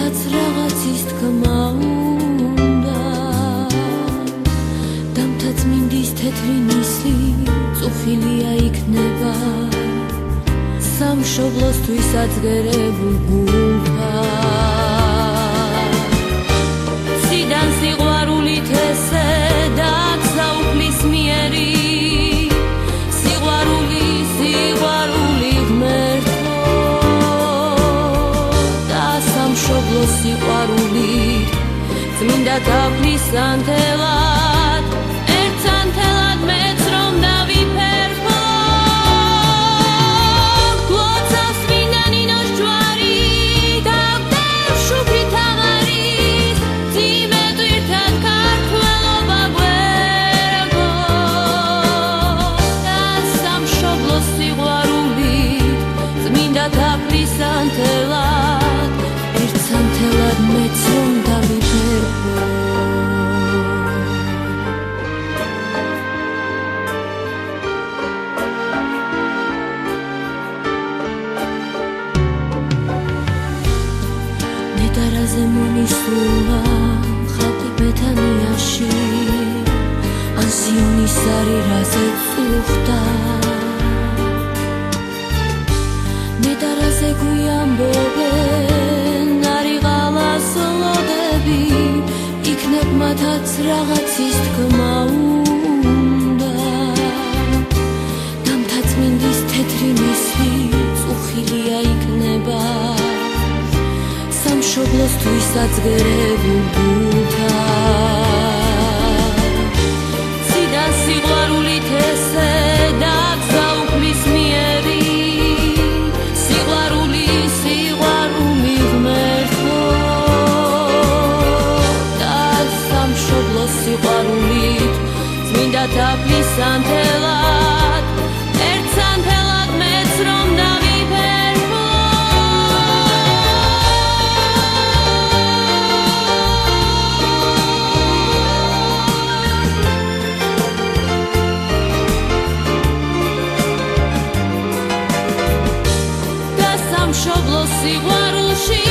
მათაც რაღაცის თქმა უნდა დამთაც მინდის თეთრი ნისი წუხილია იქნება სამშობლოსთვის აწგერებულ გულთან ციდან სიყვარულით ესე დაგზაუფლის მიერი სიყვარული ღმერთო და სამშობლოს სიყვარულით წმინდა თაფლის ანთელად ერთს ანთელად მეც რომ დავიფერხო გლოცავს წმინდა ნინოს ჯვარი დაგდევ შუქით აღარის ძიმე ტვირთად ქართველობა გვერგო და სამშობლოს სიყვარულით წმინდა თაფლის ანთელად ერთს ანთელად მეც რომ დავიფერხო ნეტარაზე მომისულა ხალხი ბეთანიაში ან სიონის სარირაზე წუხდა ნეტარაზე გვიამბობენ არიღალას ლოდები იქნებ მათაც რაღაცის თქმა უნდა დამთაც მინდის თეთრი ნისი წუხილია იქნება სამშობლოსთვის აწგერებულ გულთან ციდან სიყვარულით ესე დაგზაუფლის მიერი სიყვარული ღმერთო და სამშობლოს სიყვარულით წმინდა თაფლის ანთელად ერთს ანთელად მეც რომ დავიფერხო და სამშობლოს სიყვარულში